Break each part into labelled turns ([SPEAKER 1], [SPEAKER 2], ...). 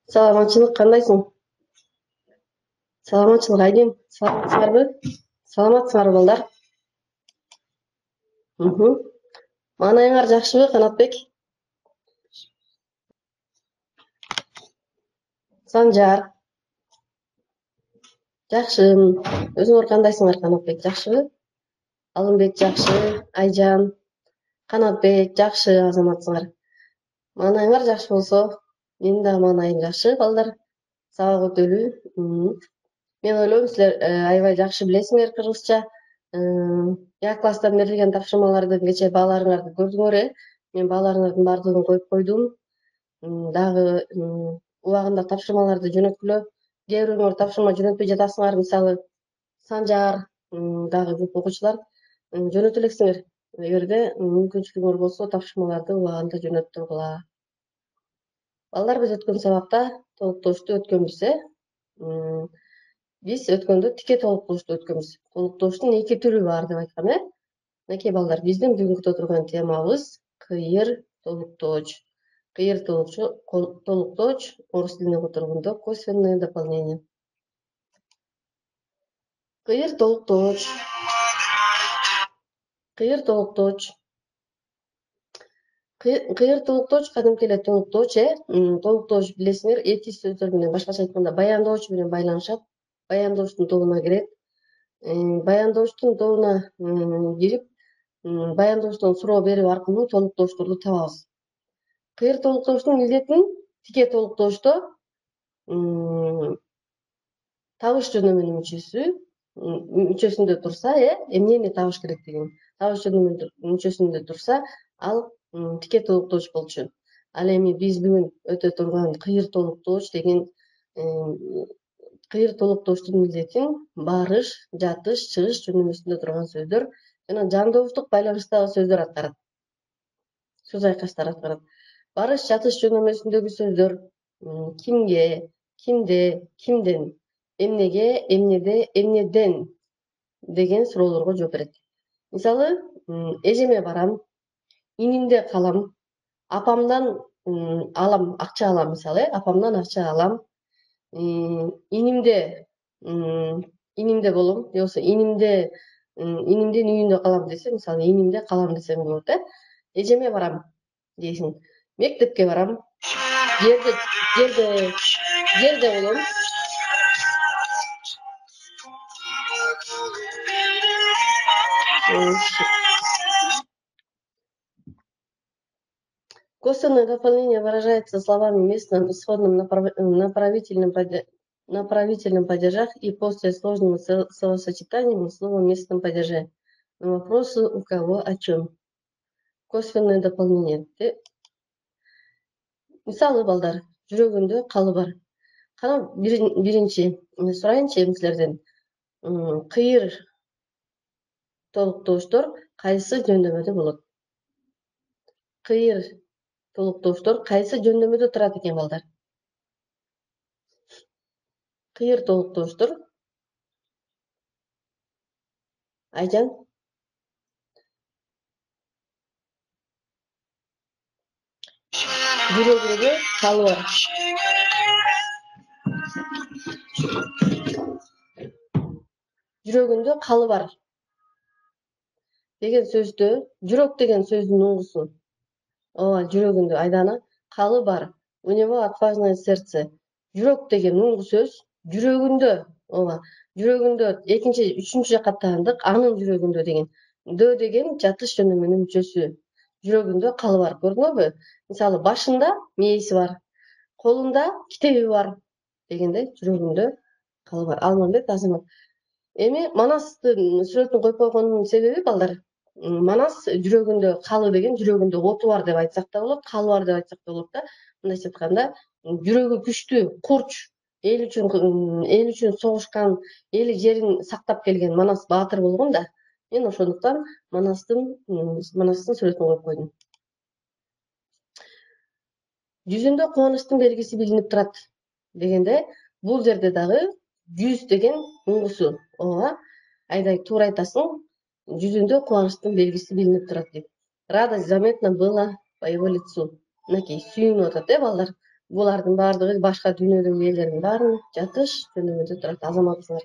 [SPEAKER 1] Саламатчылык кандайсың? Саламатчылык Айдин. Саламатсыңарбы? Саламатсыңарбы балдар? Маанайыңар жакшыбы, Канатбек? Санжар. Жакшы. Өзүңөр кандайсыңар, Канатбек? Жакшыбы? Алымбек жакшы, Айжан, Канатбек жакшы, азаматсыңар. Маанайыңар жакшы болсо, менин да маанайым жакшы, балдар. Сабак өтөлүү. Мен ойлойм, силер аябай жакшы билесиңер кыргызча. Я класстан берилген тапшырмаларды кечээ бааларыңарды көрдүңөр, Мен бааларыңардын баардыгын коюп койдум. Дагы убагында тапшырмаларды жөнөткүлө. Кээ бирөөңөр тапшырма жөнөтпөй жатасыңар, мисалы Санжар, дагы көп окуучулар жөнөтө элексиңер. Эгерде мүмкүнчүлүгүңөр болсо, тапшырмаларды убагында жөнөтүп тургула. Балдар, биз өткөн сабакта толуктоочту өткөнбүз, Биз өткөндө тике толуктоочту өткөнбүз. Толуктоочтун эки түрү бар деп айткам, Мынакей балдар, биздин бүгүнкү отурган темабыз кыйыр толуктооч. Кыйыр толуктооч, орус тилине которгондо косвенное дополнение. Кыйыр толуктооч. Кыйыр толуктооч. Кыйыр толуктооч кадимки эле толуктооч, Толуктооч билесиңер, этис сөздөр менен, башкача айтканда баяндоочу менен байланышат. Баяндоочтун тобуна кирет. Баяндоочтун тобуна кирип, баяндоочтон суроо берүү аркылуу толуктоочторду табабыз. Кыйыр толуктоочтун илдетин тике толуктоочто табыш жөнөмүнүн мүчөсүндө турса, эмнени табыш керек деген. Табыш жөнөмүнүн мүчөсүндө турса, ал тике толуктооч болчу. Ал эми биз бүгүн өтө турган кыйыр толуктооч деген кыйыр толуктоочтун илдетин барыш, жатыш, чыгыш жөнөмүсүндө турган сөздөр жана жандоштук байланыштагы сөздөр аткарат. Сөз айкаштар аткарат. Барыш, жатыш жөнөмүсүндөгү сөздөр кимге, кимде, кимден, эмнеге, эмнеде, эмнеден деген суроолорго жооп берет. Мисалы, эжеме барам, инимде калам, апамдан акча алам, мисалы, апамдан акча алам, инимде болом, же болбосо инимдин үйүндө калам десе, мисалы, инимде калам десең болот, Эжеме барам дейсиң. Мектепке барам, жерде болом. Косвенное дополнение выражается словами местным исходным направительным падежах и после сложным словосочетанием словом местном падеже. На вопросы у кого о чем. Косвенное дополнение. Мисалы, балдар, жүрөгүндө калы бар. Кана биринчи сурайынчы силерден. Кыйыр толуктоочтор кайсы жөндөмөдө болот? Кыйыр толуктоочтор кайсы жөндөмөдө турат экен, балдар? Кыйыр толуктоочтор. Айжан? Жүрөгүндө калы бар. Жүрөгүндө калы бар деген сөздө, жүрөк деген сөздүн уңгусу. Ооба, жүрөгүндө, Айдана, калы бар. У него отважное сердце. Жүрөк деген уңгу сөз, жүрөгүндө, ооба, жүрөгүндө экинчи, үчүнчү жакка аттагандык, анын жүрөгүндө деген. Дөө деген жатыш жөнөмүнүн мүчөсү. Жүрөгүндө калы бар. Көрдүңөрбү? Мисалы, башында мээси бар, колунда китеби бар дегенде жүрөгүндө калы бар. Алмамбет Азамат. Эми Манастын сүрөтүн коюп койгондун себеби, балдар, Манас жүрөгүндө калы деген, жүрөгүндө оту бар деп айтсак да болот, калы бар деп айтсак да болот да. Мындайча айтканда, жүрөгү күчтүү, курч, эл үчүн согушкан, эли жерин сактап келген Манас баатыр болгон да. Мен ошондуктан Манастын сүрөтүн коюп койдум. Жүзүндө кубанычтын белгиси билинип турат дегенде, бул жерде дагы жүз деген уңгусу. Ооба, Айдай туура айтасың. жүзүндө кубанычтын белгиси билинип турат дейт. Радость заметна была по его лицу. Мынакей сүйүнүп атат балдар. Булардын баардыгы башка дүйнөдөгү элдердин баарын жатыш жөндөмүндө турат, азаматсыңар.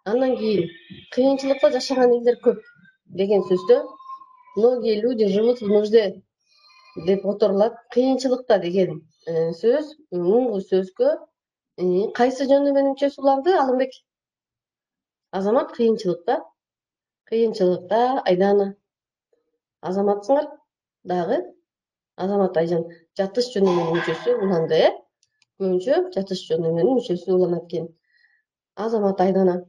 [SPEAKER 1] Андан кийин кыйынчылыкта жашаган элдер көп деген сөздө многие люди живут в нужде деп которулат. Кыйынчылыкта деген сөз муңгу сөзгө кайсы жөндөмөнүн мүчөсү уланды, Алымбек? Азамат кыйынчылыкта Айдана. Азаматсыңар дагы? Азамат Айжан жатыш жөндөмөнүн мүчөсү уланды, көбүнчө жатыш жөндөмөнүн мүчөсү уланат экен. Азамат Айдана.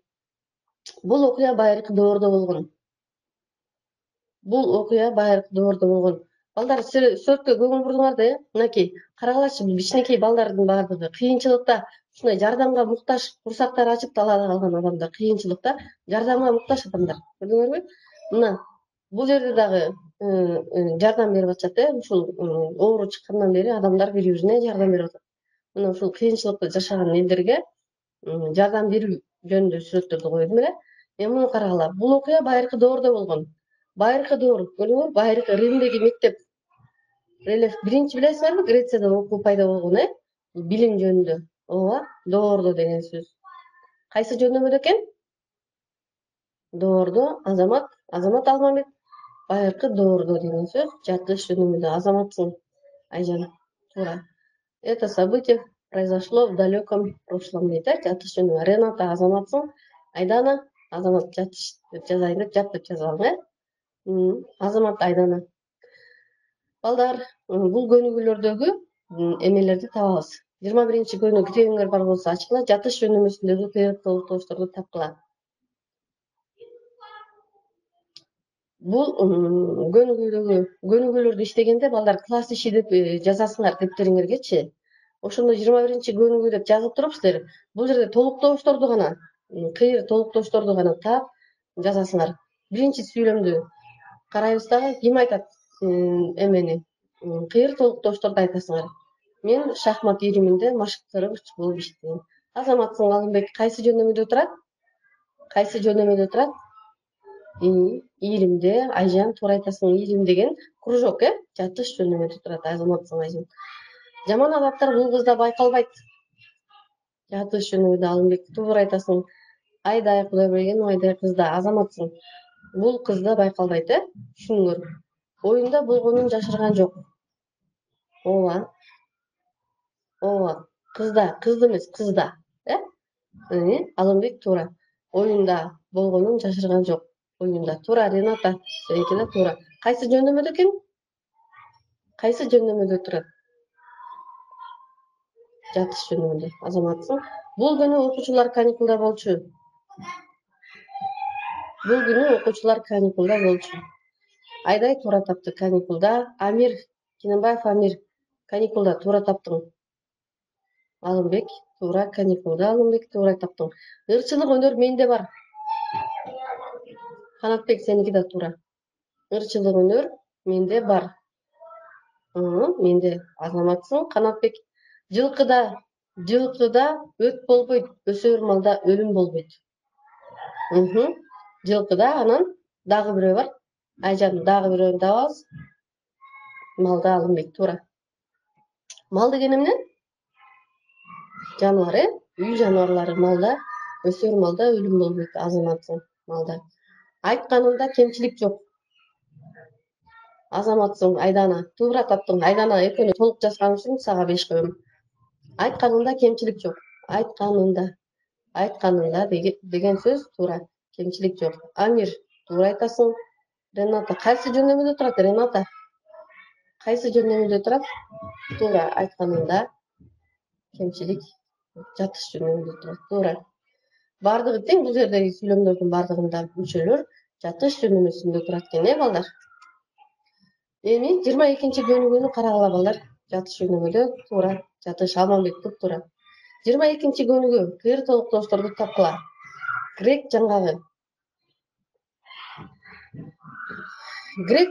[SPEAKER 1] Бул окуя байыркы доордо болгон. Балдар, сөткө көңүл бурдуңар да, мынакей карагылачы, кичинекей балдардын баардыгы кыйынчылыкта ушундай жардамга муктаж, курсактары ачып талаада калган адамдар, кыйынчылыкта жардамга муктаж адамдар. Көрдүңөрбү? Мына бул жерде дагы жардам берип атышат, ушул оору чыккандан бери адамдар бири-бирине жардам берип атат. Мына ушул кыйынчылыкта жашаган элдерге жардам берүү жөнүндө сүрөттөрдү койдум эле. Муну карагыла. Бул окуя байыркы доордо болгон. Байыркы доор, көрдүңөр, байыркы Римдеги мектеп. Биринчи билесиңерби, Грецияда окуу пайда болгон, билим жөнүндө. Ооба, доордо деген сөз. Кайсы жөндөмөдө экен? Доордо, Азамат Алмамбет. Байыркы доордо деген сөз жатыш жөндөмүндө. Азаматсың, Айжан. Туура. Это событие произошло в далеком прошлом дейт, жатыш жөнүндө. Рената, азаматсың, Айдана, азамат жатыш деп жазайын деп жат деп жазалым, Азамат Айдана. Балдар, бул көнүгүүлөрдөгү эмелерди табабыз. 21-чи көнүгүү китебиңер бар болсо ачкыла, жатыш жөндөмүсүндөгү кыйрык толуктоошторду тапкыла. Бул көнүгүүлөрдү иштегенде балдар класс иши деп жазасыңар дептериңергечи. Ошондо 21-чи көнүгүү деп жазып туруп силер бул жерде толуктоошторду гана, кыйыр толуктоошторду гана таап жазасыңар. Биринчи сүйлөмдү карайбыз дагы, ким айтат эмени? Кыйыр толуктоошторду айтасыңар. Мен шахмат ириминде машыктыргыч болуп иштейм. Азаматсың, Алымбек, кайсы жөндөмүдө турат? Иримде, Айжан, туура айтасың, ирим деген кружок, жатыш жөндөмүдө турат. Азаматсың, Айжан. Жаман адаттар бул кызда байкалбайт. Жатыш жөнүндө Алымбек, туура айтасың. Айдай Кудайберген, айдай кызда. Азаматсың. Бул кызда байкалбайт, Түшүнүңөр. Оюнда болгонун жашырган жок. Ооба. Кызды эмес, кызда, Алымбек туура. Оюнда болгонун жашырган жок. Оюнда. Туура, Рената, сеники да туура. Кайсы жөндөмөдө экен? Кайсы жөндөмөдө турат? Жатыш жөндөмүндө. Азаматсың. Бул күнү окуучулар каникулда болчу. Айдай туура тапты, каникулда. Амир, каникулда туура таптың. Алымбек туура, каникулда. Алымбек туура таптың. Ырчылык өнөр менде бар. Канатбек, сеники да туура. Ырчылык өнөр менде бар. Менде. Азаматсың, Канатбек. Жылкыда өт болбойт, өсөр малда өлүм болбойт. Жылкыда, анан дагы бирөө бар. Айжан, дагы бирөөнү табабыз. Малда, Алымбек, туура. Мал деген эмне? Жаныбар, үй жаныбарлары малда, өсөр малда өлүм болбойт. Азаматсың, малда. Айтканында кемчилик жок. Азаматсың, Айдана. Туура таптың. Айдана, экөөнү толук жазган үчүн сага 5 коём. Айтканында кемчилик жок. Айтканында деген сөз туура. Кемчилик жок. Амир, туура айтасың. Рената, кайсы жөндөмүдө турат? Рената, кайсы жөндөмүдө турат? Туура, айтканында кемчилик жатыш жөндөмүдө турат. Туура. Бардыгы тең, бул жердеги сүйлөмдөрдүн бардыгында мүчөлөр жатыш жөндөмүсүндө турат экен, балдар. Эми 22-чи көнүгүүнү карагыла, балдар. Жатыш жөндөмүдө туура. Жатыш, Алмамбек, туура. 22-чи көнүгүү кыйыр толуктоошторду тапкыла. Грек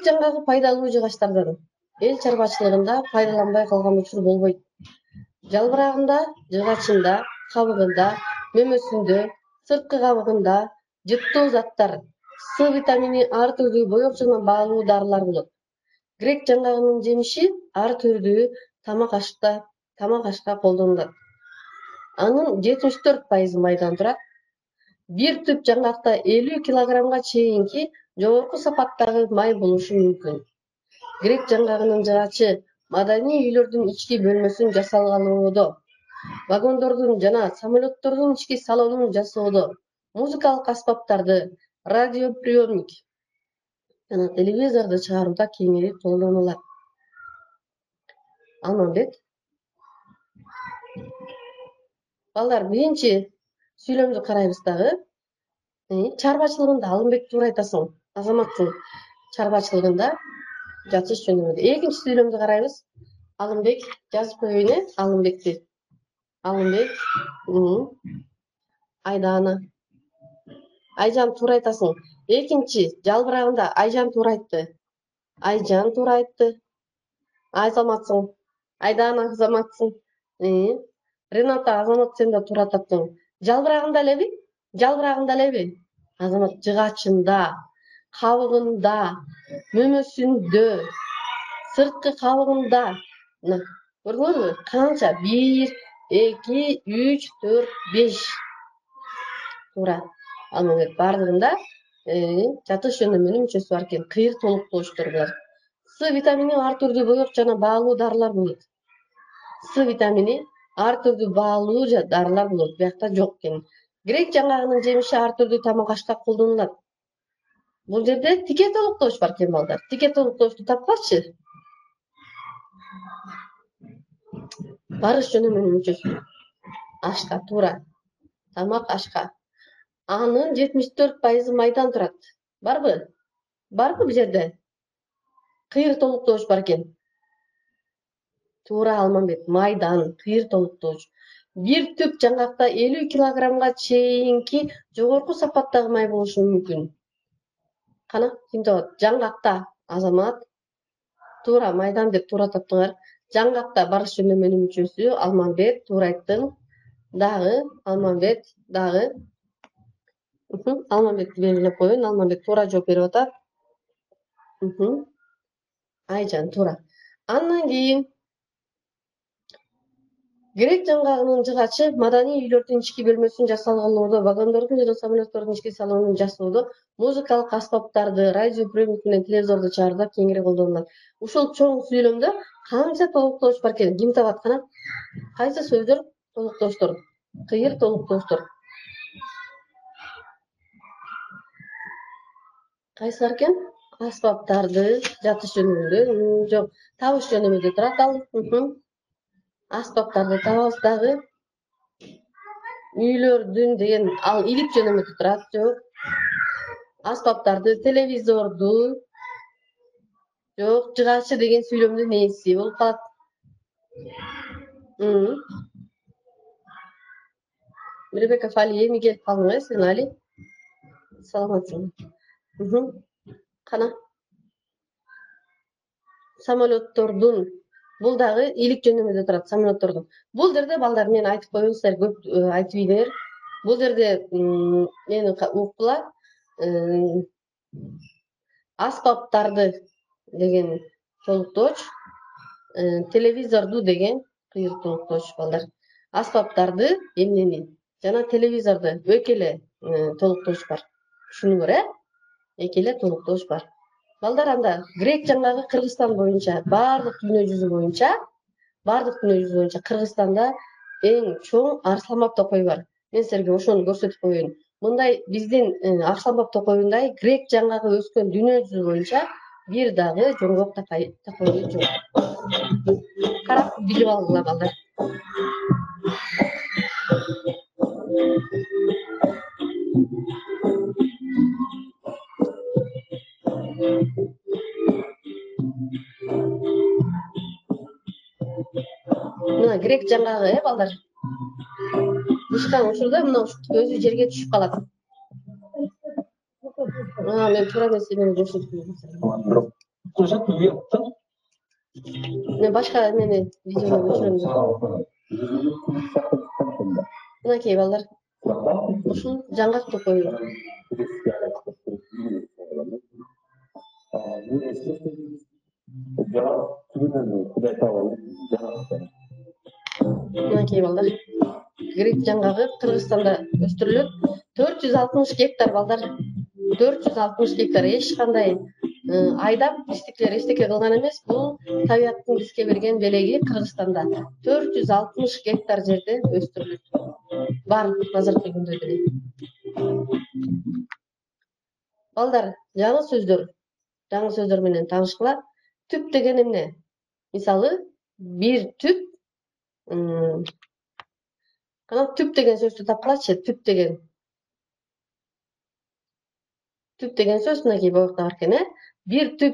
[SPEAKER 1] жаңгагы пайдалуу жыгачтардан эл чарбачылыгында пайдаланбай калган учур болбойт. Жалбырагында, жыгачында, кабыгында, мөмөсүндө, сырткы кабыгында жыттуу заттар С витамини ар түрдүү боек жана баалуу дарылар болот. Грек жаңгагынын жемиши ар түрдүү тамак ашка колдонулат. Анын 74% майдан турат. Бир түп жаңгакта 50 килограммга чейинки жогорку сапаттагы май болушу мүмкүн. Грек жаңгагынын жыгачы маданий үйлөрдүн ички бөлмөсүн жасалгалоодо, вагондордун жана самолеттордун ички салонун жасоодо, музыкалык аспаптарды, радиоприемник жана телевизорду чыгарууда кеңири колдонулат. Алмамбет. Балдар, биринчи сүйлөмдү карайбыз дагы. Чарбачылыгында Алымбек туура айтасың. Азаматтын чарбачылыгында жатыш жөнүндө. Экинчи сүйлөмдү карайбыз. Алымбек жазып коеюн, Алымбекти. Алымбек, Айдана. Айжан туура айтасың. Экинчи жалбырагында Айжан туура айтты. Айжан туура айтты. Азаматсың. Айдана азаматсың. Рената азамат сен да туура таптың. Жалбырагында элеби? Жалбырагында элеби? Азамат жыгачында, кабыгында, мөмөсүндө, сырткы кабыгында. Көрдүңөрбү? Канча? 1, 2, 3, 4, 5. Туура. Анын бардыгында жатыш жөнөмүнүн мүчөсү бар экен. Кыйыр толуктоочтор булар. С витамини ар түрдүү боек жана баалуу дарылар болот. С витамини ар түрдүү баалуу дарылар болот. Биякта жок экен. Грек жаңгагынын жемиши ар түрдүү тамак ашка колдонулат. Бул жерде тике толуктооч бар экен балдар. Тике толуктоочту тапкачы. Барыш жөнөмүнүн мүчөсү. Ашка туура. Тамак ашка. Анын 74% майдан турат. Барбы? Барбы бул жерде? Кыйыр толуктооч бар экен. Туура Алмамбет. Майдан, кыйыр толуктооч. Бир түп жаңгакта 50 килограммга чейинки жогорку сапаттагы май болушу мүмкүн. Кана, ким табат? Жаңгакта Азамат. Туура, майдан деп туура таптыңар. Жаңгакта барыш жөнөмүнүн мүчөсү Алмамбет туура айттың. Дагы Алмамбет, дагы. Алмамбетти белгилеп коеюн. Алмамбет туура жооп берип атат. Айжан туура. Андан кийин Грек жаңгагынын жыгачы маданий үйлөрдүн ички бөлмөсүн жасалгалоодо, вагондордун жана самолеттордун ички салонун жасоодо, музыкалык аспаптарды, радиоприемник менен телевизорду чыгарууда кеңири колдонулат. Ушул чоң сүйлөмдө канча толуктооч бар экен? Ким табат кана? Кайсы сөздөр толуктоочтор? Кыйыр толуктоочтор. Кайсылар экен? Аспаптарды, жатыш жөнүндө, жок, табыш жөнүндө турат ал. Аспаптарды табабыз дагы. Үйлөрдүн деген ал илик жөнөмүндө турат, жок. Аспаптарды, телевизорду, жок, жыгачы деген сүйлөмдүн нээси болуп калат. Мирбек Афали эми келип калдың сен, Али? Саламатсың. Кана? Самолеттордун. Бул дагы илик жөнөмүндө турат, самолеттордун. Бул жерде балдар мен айтып коеюн, силер көп айтып ийдиңер. Бул жерде мени уккула. Аспаптарды деген толуктооч, телевизорду деген кыйыр толуктооч балдар. Аспаптарды эмнени жана телевизорду эки эле толуктооч бар. Түшүнүңөр, эки эле толуктооч бар. Балдар, анда грек жаңгагы Кыргызстан боюнча, бардык дүйнө жүзү боюнча Кыргызстанда эң чоң Арсланбап токой бар. Мен силерге ошону көрсөтүп коеюн. Мындай биздин Арсланбап токойундай грек жаңгагы өскөн дүйнө жүзү боюнча бир дагы жоңгок токой жок. Карап билип алгыла балдар. Мына грек жаңгагы, балдар. Дышкан учурда мына өзү жерге түшүп калат. Мен туура нерсени көрсөтүп койдум. Мен башка эмени видеону өчүрөм. Мынакей балдар. Ушул жаңгак токою. Мынакей балдар. Грек жаңгагы Кыргызстанда өстүрүлөт. 460 гектар балдар. 460 гектар эч кандай айдап эчтеке кылган эмес. Бул табияттын бизге берген белеги Кыргызстанда 460 гектар жерде өстүрүлөт. Бар азыркы күндө деле. Балдар, жаңы сөздөр менен таанышкыла. Түп деген эмне? Мисалы, бир түп, кана түп деген сөздү тапкылачы, түп деген сөз мынакей бул жакта бар экен, Бир түп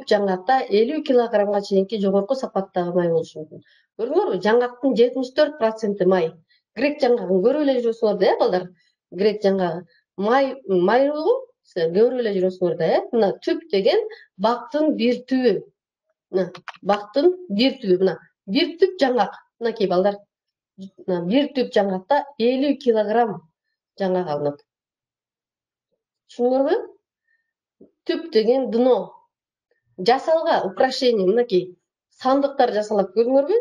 [SPEAKER 1] жаңгакта 50 килограммга чейинки жогорку сапаттагы май болушу мүмкүн. Көрдүңөрбү? Жаңгактын 74% май. Грек жаңгагын көрүп эле жүрөсүңөр да, балдар. Грек жаңгагы майлуу, силер көрүп эле жүрөсүңөр да, Мына түп деген бактын бир түбү. Бактын бир түбү, мына. Бир түп жаңгак. Мынакей балдар. Бир түп жаңгакта 50 килограмм жаңгак алынат. Түшүндүңөрбү? Түп деген дно. Жасалга украшение, мынакей. Сандыктар жасалат, көрдүңөрбү?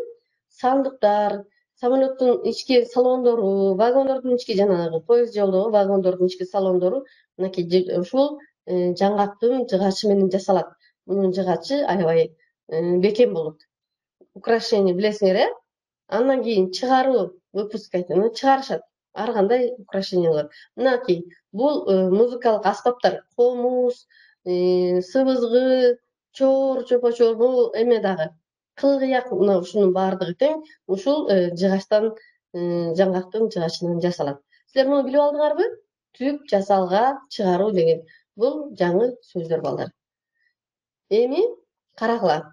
[SPEAKER 1] Сандыктар, самолеттун ички салондору, вагондордун ички жанагы поезд жолдогу вагондордун ички салондору мынакей ушул жаңгактын жыгачы менен жасалат. Мунун жыгачы аябай бекем болот. Украшение билесиңер, Андан кийин чыгаруу, выпускать, чыгарышат. Ар кандай украшениялар. Мынакей, бул музыкалык аспаптар, комуз, сыбызгы, чор, чопочор, бул эме дагы. Кылгыяк, мына ушунун баардыгы тең ушул жыгачтан, жаңгактын жыгачынан жасалат. Силер муну билип алдыңарбы? Түп жасалга чыгаруу деген. Бул жаңы сөздөр балдар. Эми карагыла.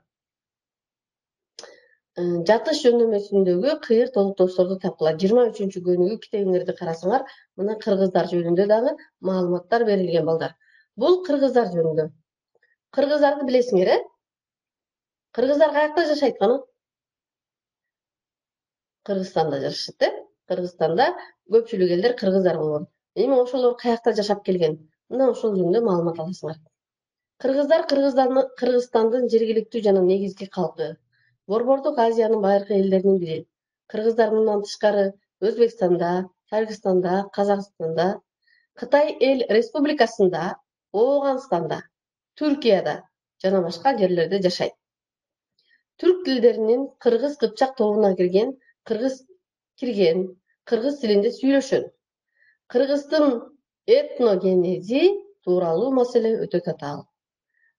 [SPEAKER 1] Жатыш жөндөмөсүндөгү кыйыр толуктоошторду тапкыла. 23 көнүгү китебиңерди карасаңар, мына кыргыздар жөнүндө дагы маалыматтар берилген балдар. Бул кыргыздар жөнүндө. Кыргыздарды билесиңер, Кыргыздар каякта жашайт кана? Кыргызстанда жашашат, Кыргызстанда көпчүлүк элдер кыргыздар болгон. Эми ошолор каякта жашап келген? Мына ошол жөнүндө маалымат аласыңар. Кыргыздар Кыргызстандын жергиликтүү жана негизги калкы. Борбордук Азиянын байыркы элдеринин бири. Кыргыздар мындан тышкары Өзбекстанда, Тажикстанда, Казакстанда, Кытай Эл Республикасында, Ооганстанда, Түркияда жана башка жерлерде жашайт. Түрк тилдеринин кыргыз кыпчак тобуна кирген, кыргыз тилинде сүйлөшөт. Кыргыздын этногенези тууралуу маселе өтө татаал.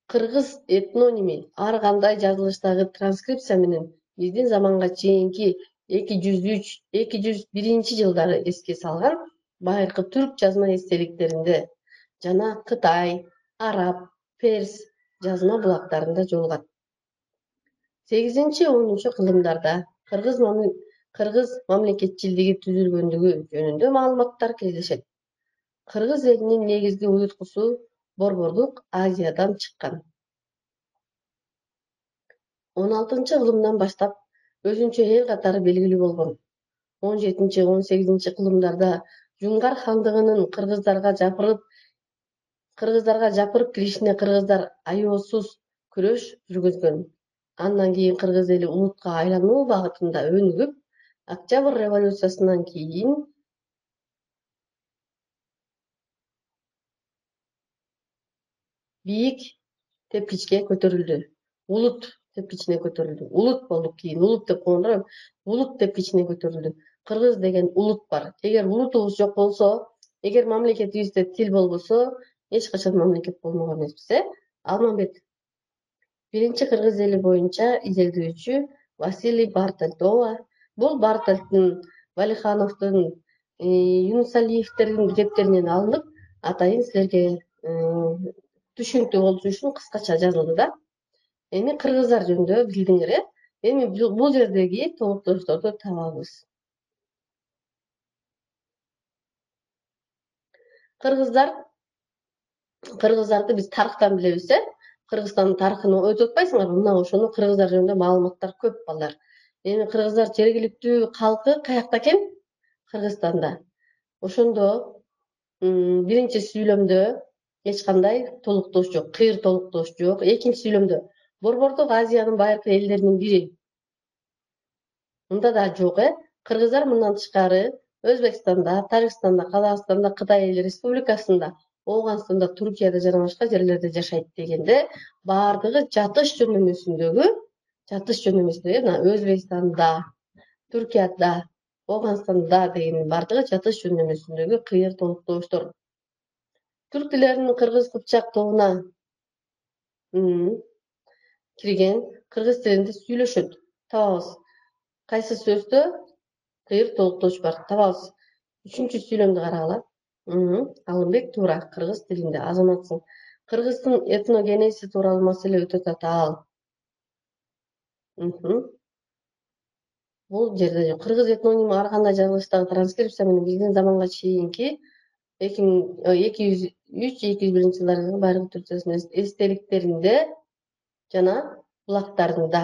[SPEAKER 1] Кыргыз этнонимин ар кандай жазылыштагы транскрипция менен биздин заманга чейинки 203-201 жылдары эске салган байыркы түрк жазма эстеликтеринде жана Кытай, араб, перс жазма булактарында жолугат. 8-10 кылымдарда кыргыз мамлекетчилдиги түзүлгөндүгү жөнүндө маалыматтар кездешет. Кыргыз элинин негизги уюткусу Борбордук Азиядан чыккан. 16 кылымдан баштап өзүнчө эл катары белгилүү болгон. 17-18 кылымдарда Жунгар хандыгынын кыргыздарга жапырып киришине кыргыздар аеосуз күрөш жүргүзгөн. Андан кийин кыргыз эли улутка айлануу багытында өнүгүп, Октябрь революциясынан кийин бийик тепкичке көтөрүлдү. Улут тепкичине көтөрүлдү. Улут болуп кийин, улут деп койгондор, улут тепкичине көтөрүлдү. Кыргыз деген улут бар. Эгер улутубуз жок болсо, эгер мамлекетибизде тил болбосо, эч качан мамлекет болмок эмеспиз, Алмамбет. Биринчи кыргыз эли боюнча изилдөөчү Василий Бартольд. Бул Бартольдтун, Валихановдун, Юнусалиевтердин китептеринен алынып, атайын силерге түшүнүктүү болуш үчүн кыскача жазылды да. Эми кыргыздар жөнүндө билдиңер, Эми бул жердеги толуктоошторду табабыз. Кыргыздарды биз тарыхтан билебиз, Кыргызстандын тарыхын өтүп атпайсыңарбы? Мына ошону кыргыздар жөнүндө маалыматтар көп балдар. Эми кыргыздар жергиликтүү калкы каякта экен? Кыргызстанда. Ошондо биринчи сүйлөмдө Эч кандай толуктош жок, кыйыр толуктош жок. Экинчи сүйлөмдө Борбордук Азиянын байыркы элдеринин бири. Мында да жок, Кыргыздар мындан тышкары Өзбекстанда, Тажикстанда, Казакстанда, Кытай Эл Республикасында, Ооганстанда, Туркияда жана башка жерлерде жашайт дегенде баардыгы жатыш жөнөмөсүндөгү мына Өзбекстанда, Түркияда, Ооганстанда дегендин баардыгы жатыш жөнөмөсүндөгү кыйыр толуктоштор. Түрк тилеринин кыргыз кыпчак тобуна кирген кыргыз тилинде сүйлөшөт. Табабыз. Кайсы сөздө кыйыр толуктош бар? Табабыз. Үчүнчү сүйлөмдү карагыла. Алымбек туура, кыргыз тилинде азаматсың. Кыргыздын этногенези тууралуу маселе өтө татаал. Бул жерде жок. Кыргыз этнонимі ар кандай жазылыштагы транскрипция менен биздин заманга чейинки 203-201 жылдардагы байыркы түркчөсүнүн эстеликтеринде жана булактарында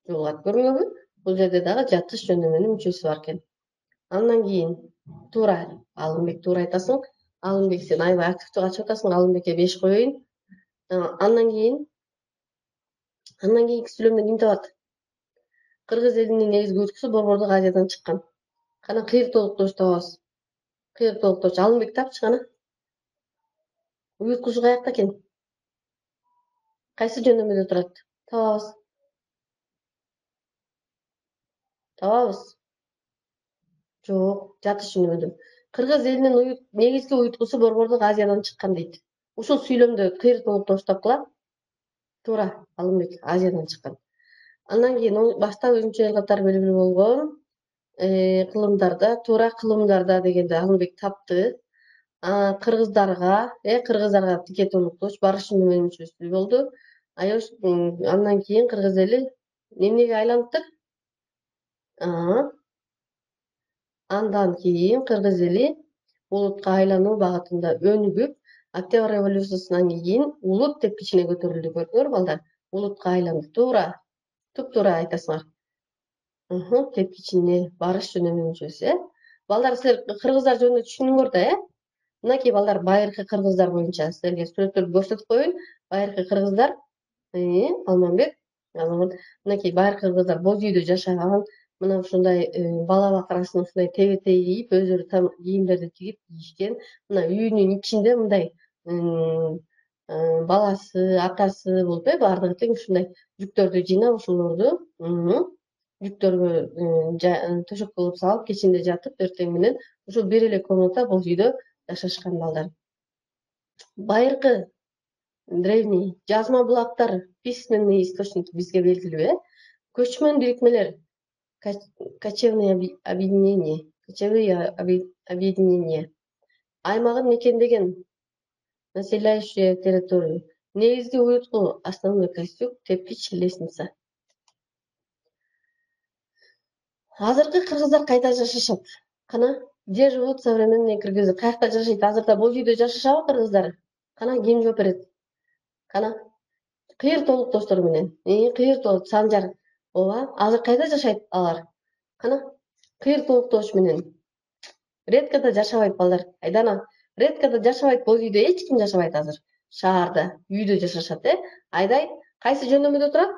[SPEAKER 1] жолугат. Көрүнбөйбү? Бул жерде дагы жатыш жөнөмөнүн мүчөсү бар экен. Андан кийин туура, Алымбек туура айтасың. Алымбек сен аябай активдүү качып атасың. Алымбекке 5 коеюн. Андан кийинки сүйлөмдө ким табат? Кыргыз элинин негизги уйткусу Борбордук Азиядан чыккан. Кана кыйыр толуктош табабыз. Кыйыр толуктош Алымбек тапчы кана. Уйткусу каякта экен? Кайсы жөнөмөдө турат? Табабыз. Жок, жатыш жөнөмөдө. Кыргыз элинин негизги уйткусу Борбордук Азиядан чыккан дейт. Ушул сүйлөмдө кыйыр толуктош тапкыла. Туура, Алымбек Азиядан чыккан. Андан кийин башта өзүнчө эл катары белгилүү болгон кылымдарда, туура кылымдарда дегенде Алымбек тапты. Кыргыздарга тике толуктош барыш жөнөмөнүн мүчөсү болду. Андан кийин кыргыз эли эмнеге айланыптыр? Андан кийин кыргыз эли улутка айлануу багытында өнүгүп, Октябрь революциясынан кийин улут тепкичине көтөрүлдү. Көрдүңөр балдар? Улутка айланды. Туура. Туп-туура айтасыңар. Тепкичине барыш жөнөмөнүн мүчөсү, Балдар, силер кыргыздар жөнүндө түшүндүңөр да, Мынакей балдар байыркы кыргыздар боюнча силерге сүрөттөрдү көрсөтүп коеюн. Байыркы кыргыздар, Алмамбет, мынакей байыркы кыргыздар боз үйдө жашаган, мына ушундай бала бакырасын ушундай тебе-тей кийип, өздөрү кийимдерди тигип кийишкен. Мына үйүнүн ичинде мындай баласы, атасы болуп, баардыгы тең ушундай жүктөрдү жыйнап, ошолорду жүктөргө төшөк кылып салып, кечинде жатып, эртең менен ушул бир эле комната боз үйдө жашашкан балдар. Байыркы древний жазма булактар, письменный источники бизге белгилүү, көчмөн бирикмелер, кочевые объединения аймагын мекендеген, населяющие территорию. Негизги уютку, основной костюк, тепкич, лестница. Азыркы кыргыздар кайда жашашат? Кана, где живут современные кыргызы? Каякта жашайт? Азырда боз үйдө жашашабы кыргыздар? Кана, ким жооп берет? Кана, кыйыр толуктоштор менен. Кыйыр Санжар. Ооба, азыр кайда жашайт алар? Кана, кыйыр толуктош менен. Редкада жашабайт балдар. Айдана, редкада жашабайт, боз үйдө эч ким жашабайт азыр. Шаарда, үйдө жашашат, Айдай, кайсы жөнөмөдө турат?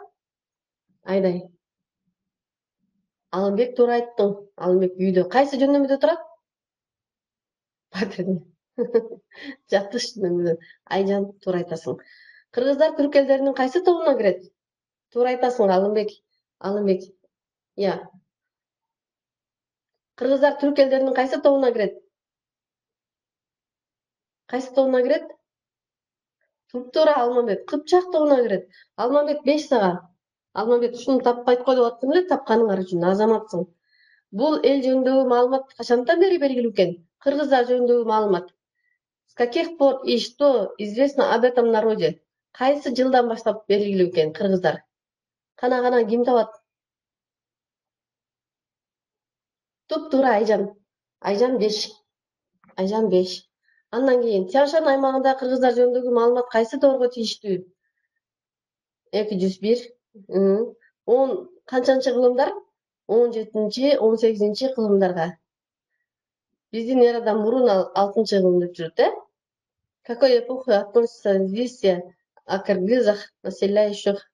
[SPEAKER 1] Айдай. Алымбек туура айттың. Алымбек үйдө. Кайсы жөнөмөдө турат? Жатыш жөнөмөдө. Айжан, туура айтасың. Кыргыздар түрк элдеринин кайсы тобуна кирет? Туура айтасың, Алымбек. Кыргыздар түрк элдеринин кайсы тобуна кирет? Кайсы тобуна кирет? Туп-туура, Алмамбет. Кыпчак тобуна кирет. Алмамбет 5 сага. Алмамбет, ушуну таппайт го деп аттым эле, тапканыңар үчүн азаматсың. Бул эл жөнүндөгү маалымат качандан бери белгилүү экен? Кыргыздар жөнүндөгү маалымат. С каких пор и что известно об этом народе? Кайсы жылдан баштап белгилүү экен кыргыздар? Кана, ким табат? Туп-туура, Айжан. Айжан 5. Андан кийин Тянь-Шань аймагында кыргыздар жөнүндөгү маалымат кайсы доорго тийиштүү? 201. Канчанчы кылымдар? 17-18 кылымдарга. Биздин эрадан мурун ал 6-кылымда жүрөт, Какой эпохи относится известие о кыргызах, населяющих